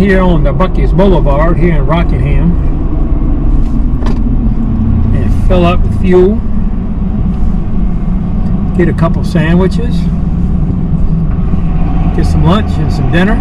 here on the BUC-EE'S Boulevard here in Rockingham and fill up with fuel, get a couple sandwiches, get some lunch and some dinner,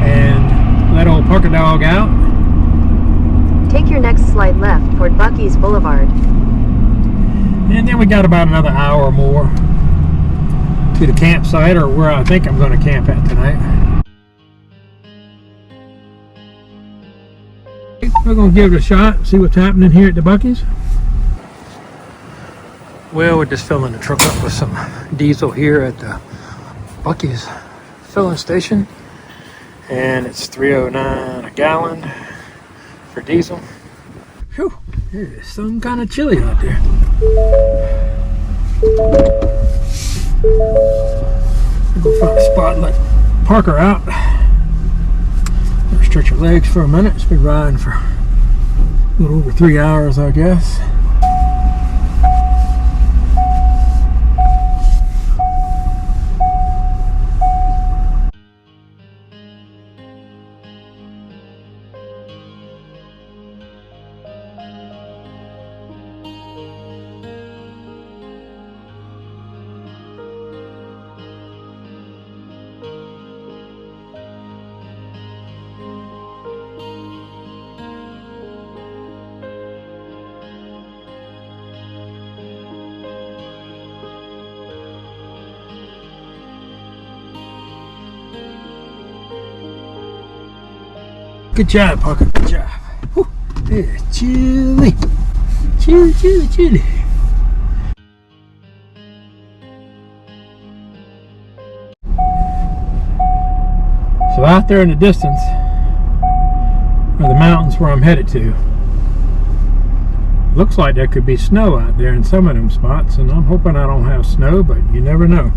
and let old Parker Dog out. Take your next slide left toward BUC-EE'S Boulevard. And then we got about another hour or more to the campsite, or where I think I'm going to camp at tonight. We're going to give it a shot, see what's happening here at the BUC-EE'S. Well, we're just filling the truck up with some diesel here at the BUC-EE'S filling station. And it's $3.09 a gallon for diesel. Whew, it's some kind of chilly out there. I'll go find a spot and let Parker out. Stretch your legs for a minute. It's been riding for a little over 3 hours, I guess. Good job, Parker. Good job. Whew. Yeah, chilly. Chilly, chilly, chilly. So out there in the distance are the mountains where I'm headed to. Looks like there could be snow out there in some of them spots, and I'm hoping I don't have snow, but you never know.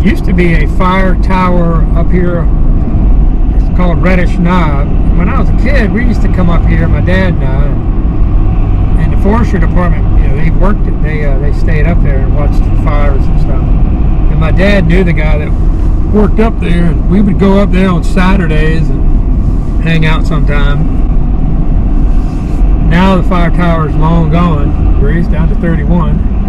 Used to be a fire tower up here. It's called Reddish Knob. When I was a kid, we used to come up here, my dad and I, and the forestry department, you know, they worked it. They stayed up there and watched the fires and stuff. And my dad knew the guy that worked up there, and we would go up there on Saturdays and hang out sometime. Now the fire tower is long gone. We're down to 31.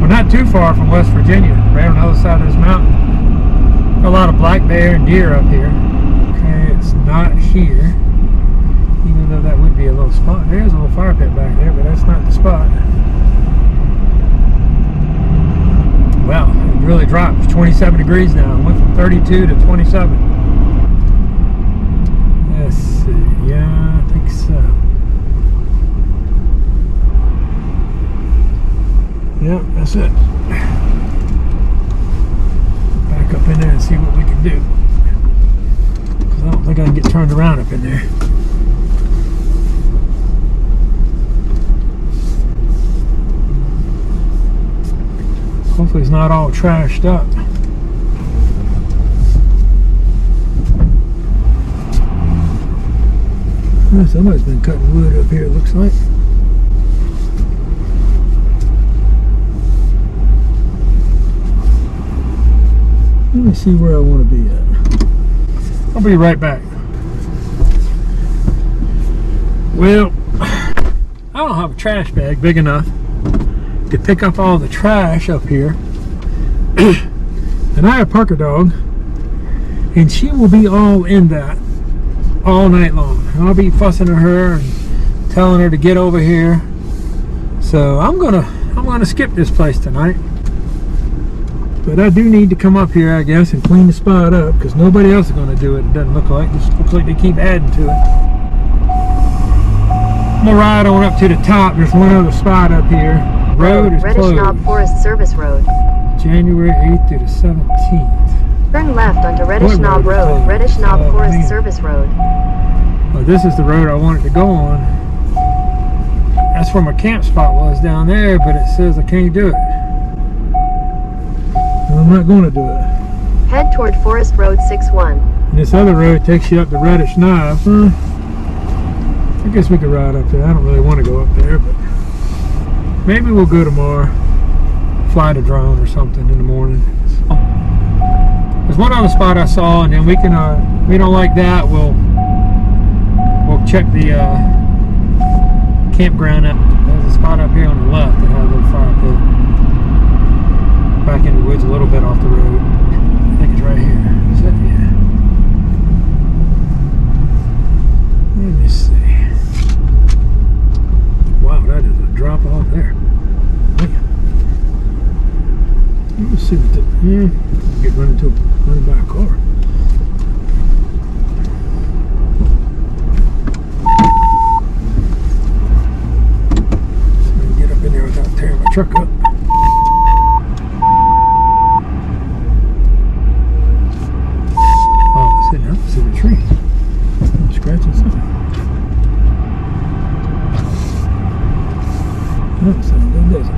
We're not too far from West Virginia, right on the other side of this mountain. A lot of black bear and deer up here. Okay, it's not here. Even though that would be a little spot. There's a little fire pit back there, but that's not the spot. Well, it really dropped. It's 27 degrees now. It went from 32 to 27. Let's see. Yeah, I think so. Yep, that's it. Back up in there and see what we can do. Because I don't think I can get turned around up in there. Hopefully it's not all trashed up. Well, somebody's been cutting wood up here, it looks like. Let me see where I want to be at. I'll be right back. Well, I don't have a trash bag big enough to pick up all the trash up here. And I have Parker Dog, and she will be all in that all night long. I'll be fussing at her and telling her to get over here. So I'm gonna skip this place tonight. But I do need to come up here, I guess, and clean the spot up, because nobody else is going to do it. It doesn't look like. It just looks like they keep adding to it. I'm going to ride on up to the top. There's one other spot up here. Road is Reddish closed. Knob Forest Service Road. January 8th through the 17th. Turn left onto Reddish Knob Road. Reddish Knob Forest Service Road. Well, this is the road I wanted to go on. That's where my camp spot was down there, but it says I can't do it. I'm not going to do it. Head toward Forest Road 61. And this other road takes you up to Reddish Knob. I guess we could ride up there. I don't really want to go up there, but maybe we'll go tomorrow. fly the drone or something in the morning. So, there's one other spot I saw, and then we can, if we don't like that, we'll check the campground out. There's a spot up here on the left that has a little fire pit. Back in the woods a little bit off the road. I think it's right here. Is that, yeah. Let me see. Wow, that is a drop off there. Let me see what the, yeah, get running by a car. So I can get up in there without tearing my truck up. Oh, it's sitting up in the tree. I'm scratching something. No, it sounds good, does it?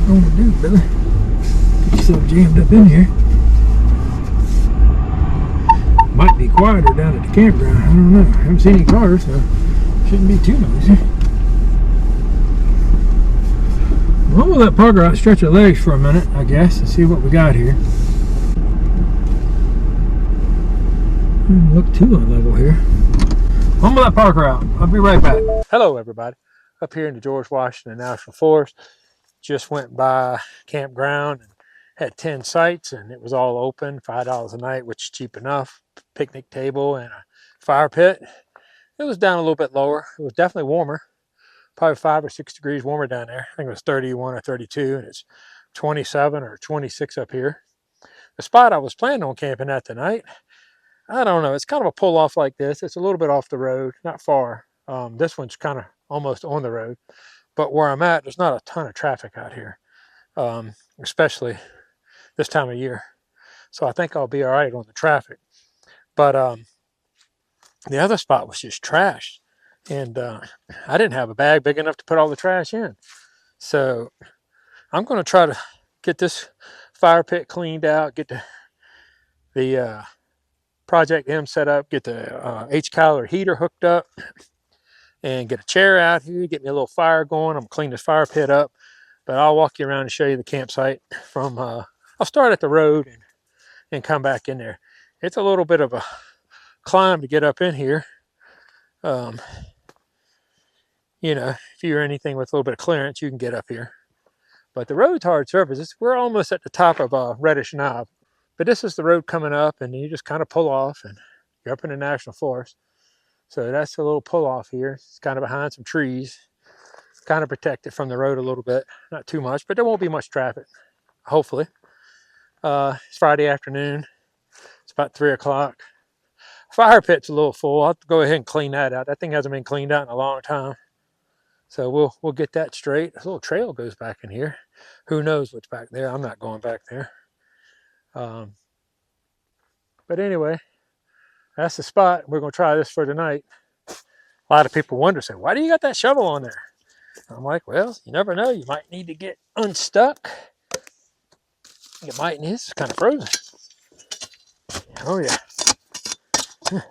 What do, Billy? Get yourself jammed up in here. Might be quieter down at the campground. I don't know. I haven't seen any cars, so shouldn't be too noisy. Well, we'll let Parker out stretch her legs for a minute, I guess, and see what we got here. Doesn't look too unlevel here. I'm gonna let Parker out. I'll be right back. Hello, everybody. Up here in the George Washington National Forest. Just went by campground and had 10 sites, and it was all open, $5 a night, which is cheap enough. Picnic table and a fire pit. It was down a little bit lower. It was definitely warmer, probably 5 or 6 degrees warmer down there. I think it was 31 or 32, and it's 27 or 26 up here. The spot I was planning on camping at tonight, I don't know. It's kind of a pull off like this. It's a little bit off the road, not far. This one's kind of almost on the road. But where I'm at, there's not a ton of traffic out here, especially this time of year. So I think I'll be all right on the traffic. But the other spot was just trash. And I didn't have a bag big enough to put all the trash in. So I'm going to try to get this fire pit cleaned out, get the Project M set up, get the H-Calorie heater hooked up, and get a chair out here, get me a little fire going. I'm gonna clean this fire pit up, but I'll walk you around and show you the campsite from, I'll start at the road and come back in there. It's a little bit of a climb to get up in here. You know, if you're anything with a little bit of clearance, you can get up here. But the road's hard surface. We're almost at the top of Reddish Knob, but this is the road coming up, and you just kind of pull off, and you're up in the National Forest. So that's a little pull off here. It's kind of behind some trees. It's kind of protected from the road a little bit. Not too much, but there won't be much traffic, hopefully. It's Friday afternoon. It's about 3 o'clock. Fire pit's a little full. I'll have to go ahead and clean that out. That thing hasn't been cleaned out in a long time. So we'll get that straight. A little trail goes back in here. Who knows what's back there? I'm not going back there. But anyway, that's the spot. We're going to try this for tonight. A lot of people wonder, say, why do you got that shovel on there? I'm like, well, you never know. You might need to get unstuck. It might need. It's kind of frozen. Oh, yeah. Man.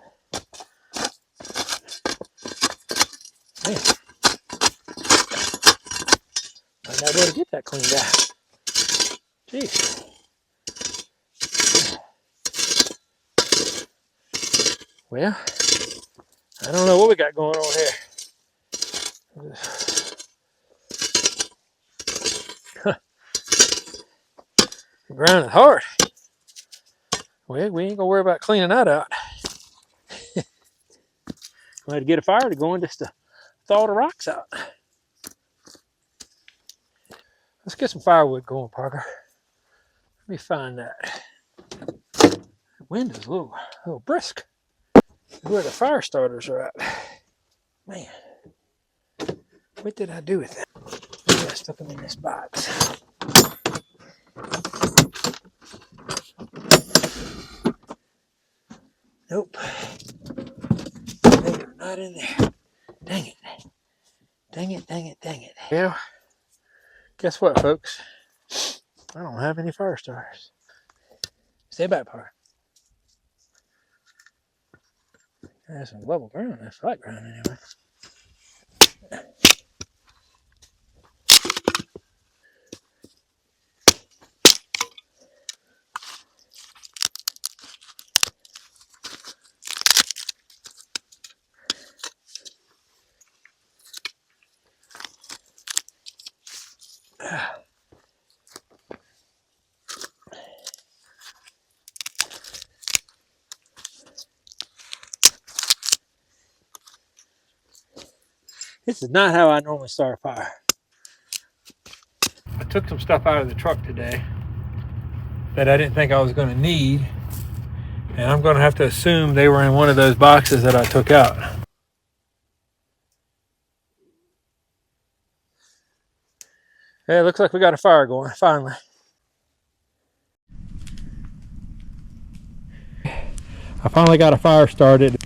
Might not be able to get that cleaned out. Jeez. Well, I don't know what we got going on here. The ground is hard. Well, we ain't gonna worry about cleaning that out. I had to get a fire to go in just to thaw the rocks out. Let's get some firewood going, Parker. Let me find that. The wind is a little brisk. Where the fire starters are at. Man, what did I do with them? Maybe I stuck them in this box. Nope. They are not in there. Dang it. Dang it, dang it, dang it. Well, guess what, folks? I don't have any fire starters. Stay back, Parker. There's some level ground. That's flat ground anyway. This is not how I normally start a fire. I took some stuff out of the truck today that I didn't think I was going to need. And I'm going to have to assume they were in one of those boxes that I took out. Hey, it looks like we got a fire going, finally. I finally got a fire started.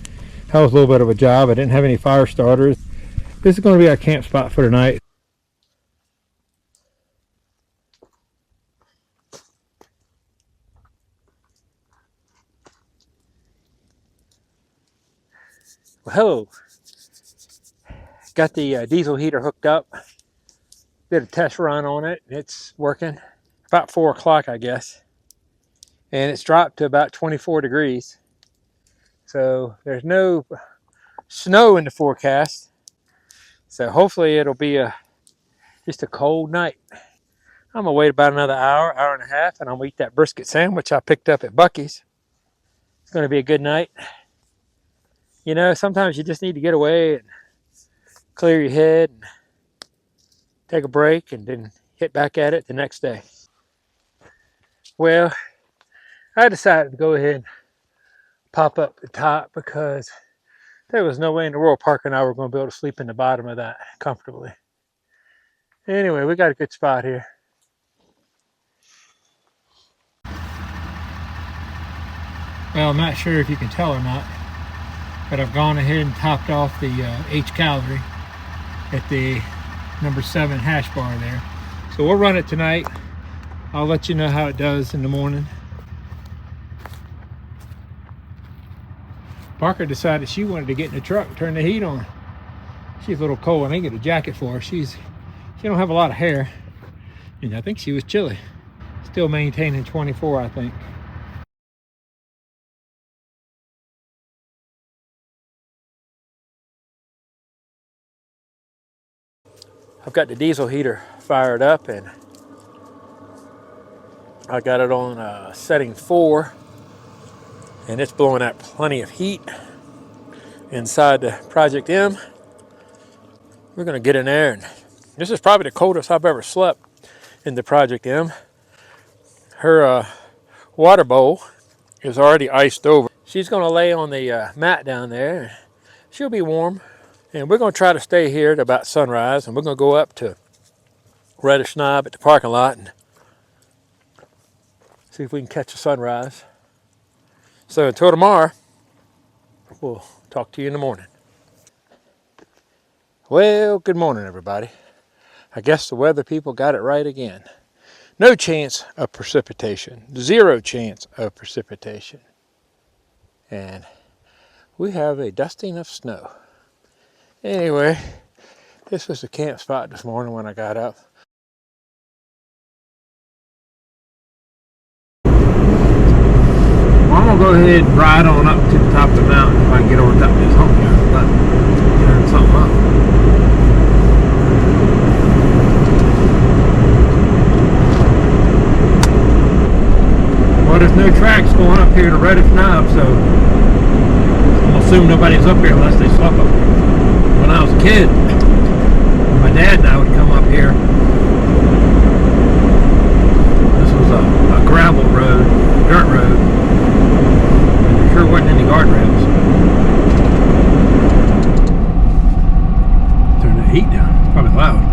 That was a little bit of a job. I didn't have any fire starters. This is going to be our camp spot for tonight. Well, hello. Got the diesel heater hooked up. Did a test run on it. It's working. About 4 o'clock, I guess. And it's dropped to about 24 degrees. So there's no snow in the forecast. So hopefully it'll be just a cold night. I'm gonna wait about another hour, hour and a half, and I'm gonna eat that brisket sandwich I picked up at BUC-EE'S. It's gonna be a good night. You know, sometimes you just need to get away and clear your head and take a break and then hit back at it the next day. Well, I decided to go ahead and pop up the top because there was no way in the world Parker and I were going to be able to sleep in the bottom of that comfortably. Anyway, we got a good spot here. Well, I'm not sure if you can tell or not, but I've gone ahead and topped off the H calorie at the number 7 hash bar there. So we'll run it tonight. I'll let you know how it does in the morning. Parker decided she wanted to get in the truck and turn the heat on. She's a little cold. I didn't get a jacket for her. She don't have a lot of hair, and I think she was chilly. Still maintaining 24, I think. I've got the diesel heater fired up, and I got it on setting 4, and it's blowing out plenty of heat inside the Project M. We're gonna get in there, and this is probably the coldest I've ever slept in the Project M. Her water bowl is already iced over. She's gonna lay on the mat down there. She'll be warm. And we're going to try to stay here to about sunrise, and we're going to go up to Reddish Knob at the parking lot and see if we can catch a sunrise. So until tomorrow, we'll talk to you in the morning. Well, good morning, everybody. I guess the weather people got it right again. No chance of precipitation. 0 chance of precipitation. And we have a dusting of snow. Anyway, this was the camp spot this morning when I got up. Well, I'm gonna go ahead and ride on up to the top of the mountain if I can get over top of this hump here. But turn something up. Well, there's no tracks going up here to Reddish Knob, so I'm gonna assume nobody's up here unless they slept up here. When I was a kid, my dad and I would come up here. This was a gravel road, dirt road, and there sure wasn't any guardrails. Turn the heat down, it's probably loud.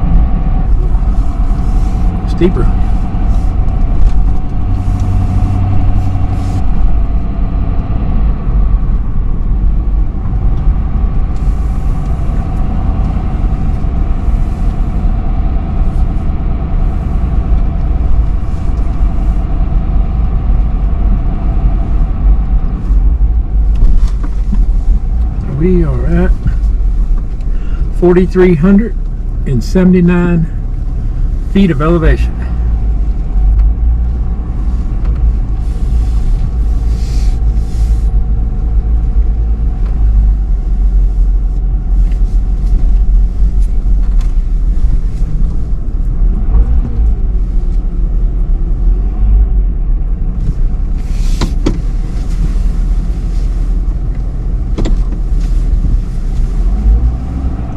Steeper. We are at 4,379 feet of elevation.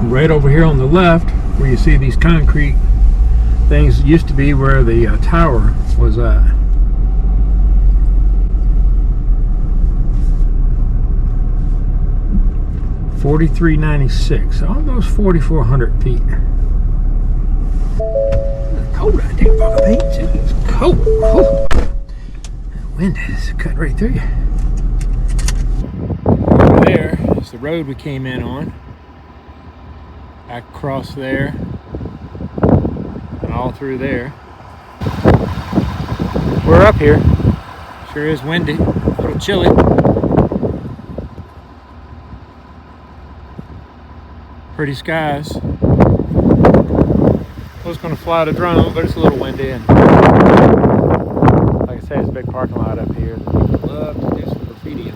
Right over here on the left, where you see these concrete things, used to be where the tower was at. $4,396, almost 4,400 feet. It's cold out there, fucking paint. It's cold. Oh. That wind is cutting right through you. Over there is the road we came in on. Back across there and all through there. We're up here. Sure is windy, a little chilly. Pretty skies. I was going to fly the drone, but it's a little windy, and like I say, it's a big parking lot up here. People love to do some graffiti in